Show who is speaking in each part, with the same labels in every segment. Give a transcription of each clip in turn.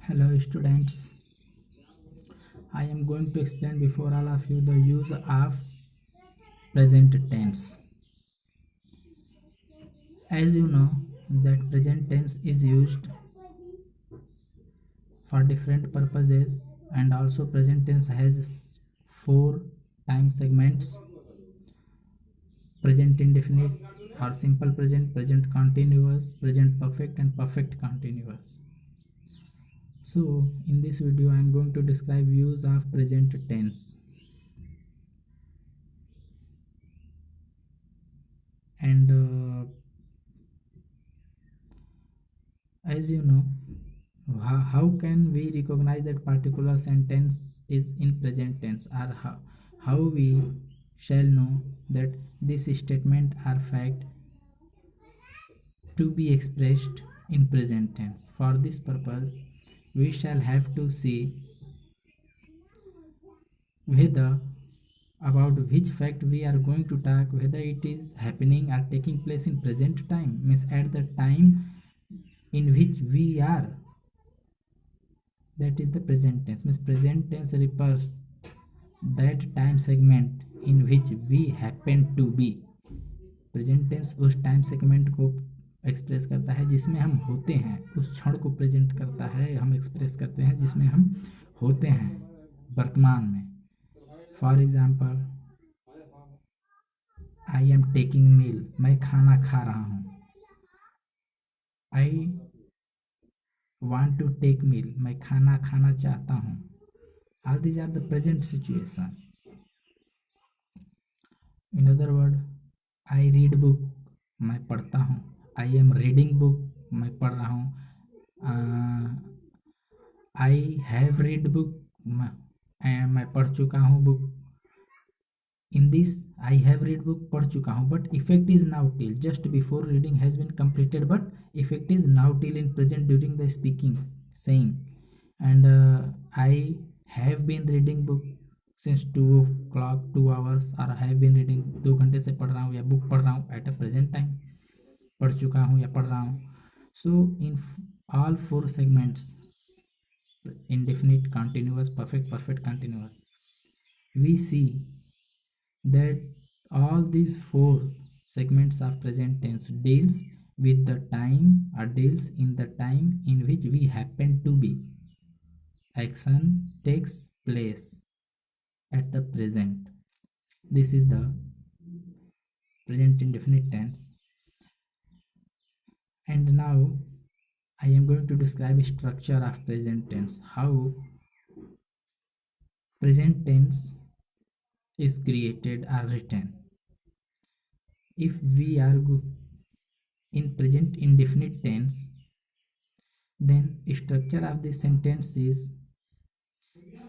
Speaker 1: Hello students, I am going to explain before all of you the use of present tense. As you know that present tense is used for different purposes, and also present tense has four time segments: present indefinite or simple present, present continuous, present perfect and perfect continuous. So in this video I am going to describe use of present tense. And as you know, how can we recognize that particular sentence is in present tense, or how we shall know that this statement or fact to be expressed in present tense? For this purpose we shall have to see whether about which fact we are going to talk, whether it is happening or taking place in present time, means at the time in which we are, that is the present tense. Means present tense refers that time segment in which we happen to be. Present tense उस time segment को express करता है जिसमें हम होते हैं, उस क्षण को प्रेजेंट करता है, हम एक्सप्रेस करते हैं जिसमें हम होते हैं वर्तमान में. For example, I am taking meal, मैं खाना खा रहा हूँ. आई want to take meal, मैं खाना खाना चाहता हूँ. All these are the present situation. In other word, I read book, मैं पढ़ता हूँ. I am reading book, मैं पढ़ रहा हूँ. I have read book, मैं पढ़ चुका हूँ book. In this, I have read book, पढ़ चुका हूँ, but effect is now till, just before reading has been completed, but effect is now till in present during the speaking, saying. And I have been reading book since 2 o'clock, 2 hours, or I have been reading, 2 घंटे से पढ़ रहा हूँ या book पढ़ रहा हूँ at a present time, पढ़ चुका हूँ या पढ़ रहा हूँ. So in all four segments, indefinite, continuous, perfect, perfect continuous, we see that all these four segments of present tense deals with the time, or deals in the time in which we happen to be. Action takes place at the present. This is the present indefinite tense. And now I am going to describe structure of present tense, how present tense is created or written. If we are in present indefinite tense, then structure of the sentence is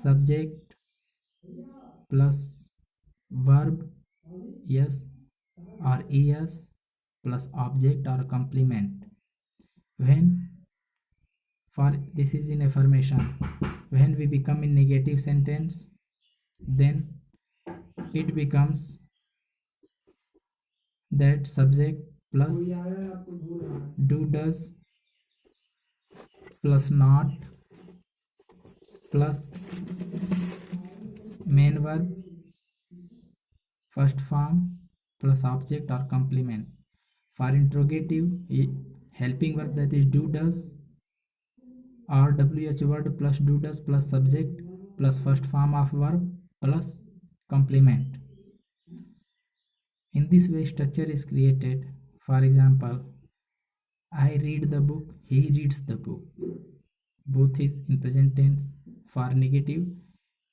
Speaker 1: subject plus verb yes or es plus object or complement. When, for this is in affirmation, when we become in negative sentence, then it becomes that subject plus do does plus not plus main verb first form plus object or complement. For interrogative, helping verb, that is do does, or wh word plus do does plus subject plus first form of verb plus complement. In this way structure is created. For example, I read the book, he reads the book. Both is in present tense. For negative,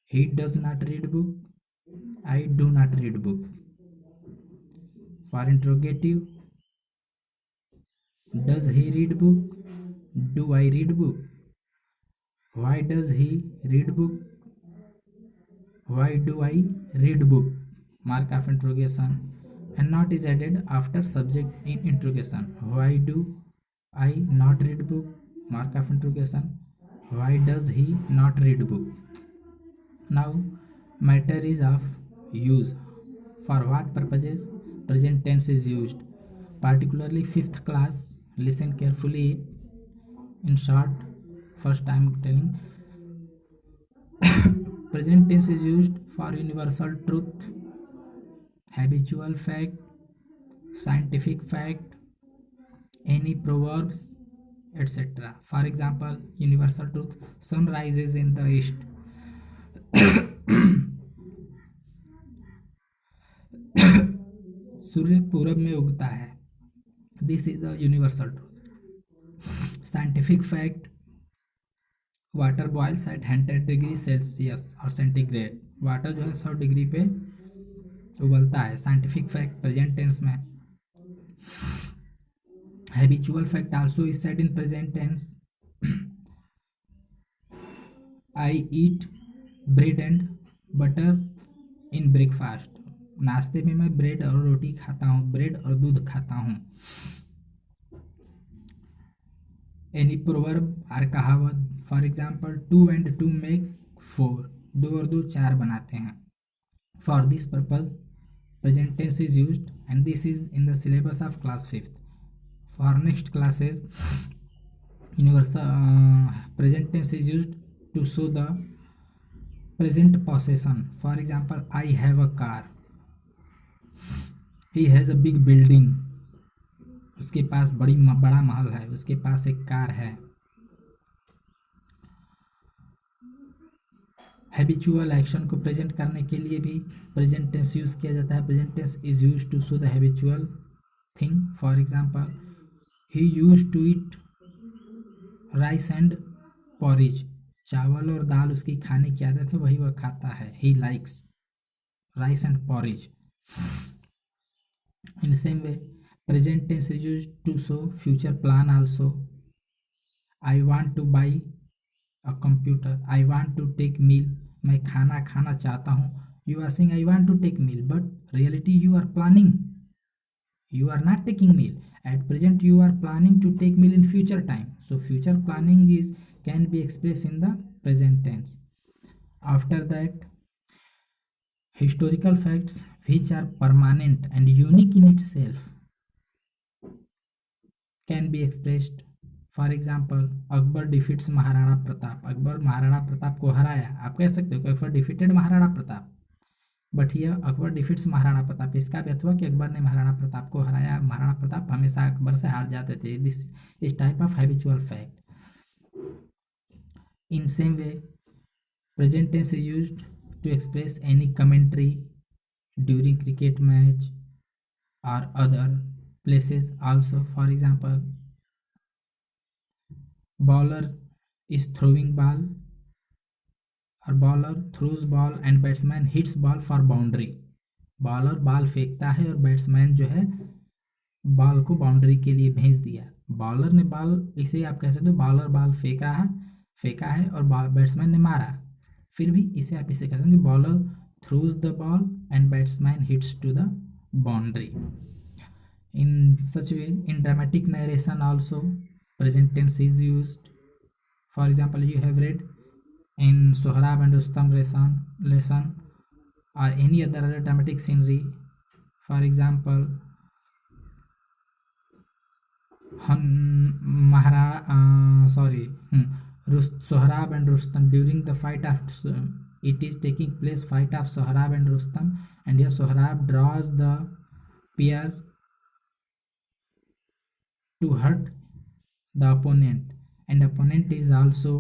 Speaker 1: he does not read book, I do not read book. For interrogative, does he read book, do I read book. Why does he read book, why do I read book. Mark of interrogation. And not is added after subject in interrogation. Why do I not read book, mark of interrogation. Why does he not read book. Now matter is of use. For what purposes present tense is used? Particularly 5th class, listen carefully. In short, first I am telling. Present tense is used for universal truth, habitual fact, scientific fact, any proverbs, etc. For example, universal truth: sun rises in the east. सूर्य पूरब में उगता है. This is the universal truth. Scientific fact: water boils at 100 degree Celsius और centigrade. Water जो है 100 degree पे उबलता है. साइंटिफिक फैक्ट प्रेजेंट टेंस में. Habitual fact also is said in present tense. I eat bread and butter in breakfast. नाश्ते में मैं ब्रेड और रोटी खाता हूँ, ब्रेड और दूध खाता हूँ. एनी प्रोवर्ब आर कहावत. For example, 2 and 2 make 4. 2 और 2 4 बनाते हैं. For this purpose present tense is used and this is in the syllabus of class 5th. For next classes universal present tense is used to show the present possession. For example, I have a car. He has a big building. उसके पास बड़ा महल है. उसके पास एक car है. Habitual action को present करने के लिए भी प्रेजेंट टेंस यूज किया जाता है. Present tense is use to show the habitual thing. For example, he use to eat rice and porridge. चावल और दाल उसकी खाने की आदत है, वही वह खाता है. He likes rice and porridge. In same way present tense is used to show future plan also. I want to buy a computer. I want to take meal. मैं खाना खाना चाहता हूँ. You are saying I want to take meal, but reality you are planning. You are not taking meal. At present, you are planning to take meal in future time. So future planning can be expressed in the present tense. After that, historical facts which are permanent and unique in itself can be expressed. For example, Akbar defeats Maharana Pratap. Akbar Maharana Pratap को हराया. आप कह सकते हो कि Akbar defeated Maharana Pratap. But here Akbar defeats Maharana Pratap. इसका भी अर्थ हुआ कि अकबर ने महाराणा प्रताप को हराया. महाराणा प्रताप हमेशा अकबर से हार जाते थे. This is type of habitual fact. In same way present tense is used to express any commentary during cricket match और other places also. For example, bowler is throwing ball और bowler throws ball and batsman hits ball for boundary. Bowler ball फेंकता है और batsman जो है ball को boundary के लिए भेज दिया. बॉलर ने बॉल, इसे आप कह सकते हो बॉलर बॉल फेंका है और बैट्समैन ने मारा. फिर भी इसे आप इसे कह सकते हो bowler throws the ball and batsman hits to the boundary. In such way in dramatic narration also present tense is used. For example, you have read in Sohrab and Rustam lesson or any other dramatic scenery. For example, Sohrab and Rustam during the fight of it is taking place fight of Sohrab and Rustam, and here Sohrab draws the spear to hurt the opponent, and opponent is also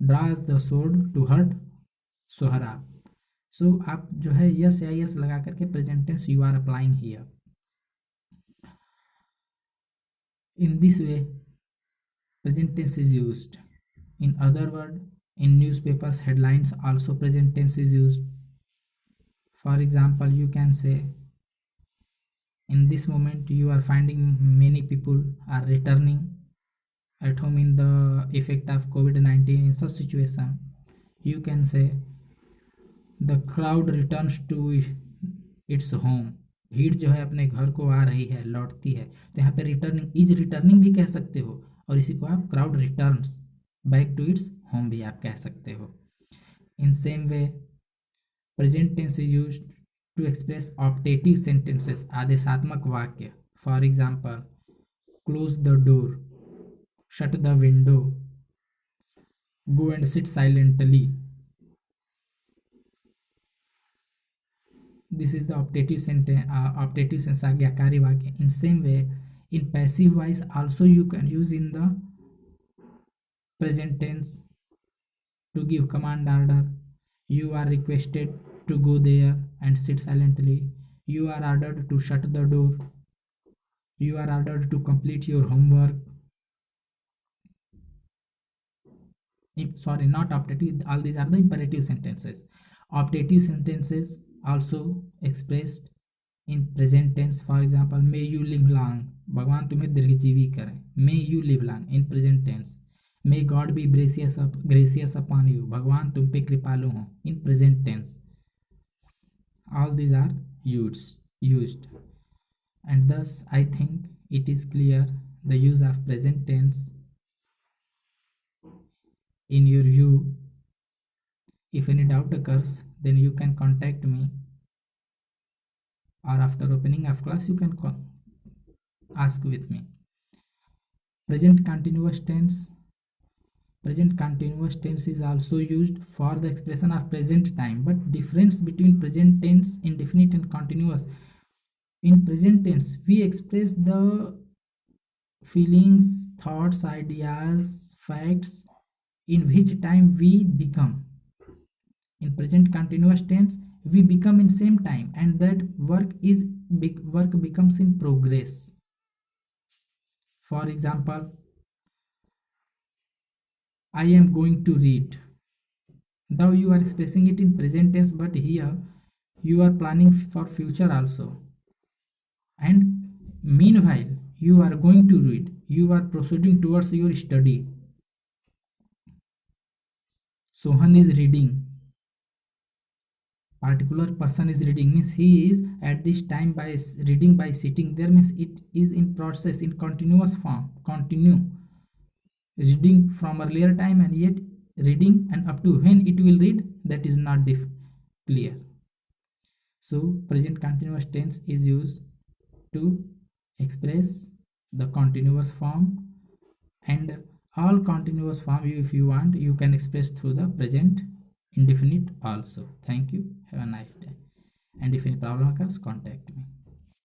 Speaker 1: draws the sword to hurt Sohrab. So आप जो है yes या yes लगा करके present tense you are applying here. In this way, present tense is used. In other word, in newspapers headlines also present tense is used. For example, you can say, in this moment you are finding many people are returning at home in the effect of COVID-19. In such situation, you can say, the crowd returns to its home. भीड़ जो है अपने घर को आ रही है, लौटती है. तो यहाँ पे रिटर्निंग भी कह सकते हो, और इसी को आप crowd returns back to its home भी आप कह सकते हो. In same way present tense is used to express optative sentences, आदेशात्मक वाक्य. For example, close the door, shut the window, go and sit silently. This is the optative sentence, optative sense आज्ञाकारी वाक्य. In same way, in passive voice also you can use in the present tense to give command order. You are requested to go there and sit silently. You are ordered to shut the door. You are ordered to complete your homework. Sorry, not optative. All these are the imperative sentences. Optative sentences also expressed in present tense. For example, may you live long. भगवान तुम्हें दीर्घजीवी करें. May you live long in present tense. May God be gracious upon you. भगवान तुम पे कृपालु हो in present tense. All these are used, and thus I think it is clear the use of present tense. In your view, if any doubt occurs, then you can contact me, or after opening of class you can ask with me. Present continuous tense is also used for the expression of present time, but difference between present tense, indefinite and continuous. In present tense we express the feelings, thoughts, ideas, facts in which time we become. In present continuous tense we become in same time, and that work becomes in progress. For example, I am going to read. Now you are expressing it in present tense, but here you are planning for future also. And meanwhile you are going to read, you are proceeding towards your study. Sohan is reading. Particular person is reading means he is at this time by reading by sitting there, means it is in process, in continuous form, continue reading from earlier time and yet reading, and up to when it will read, that is not clear. So present continuous tense is used to express the continuous form, and all continuous form if you want you can express through the present indefinite also. Thank you, have a nice day, and if any problem occurs contact me.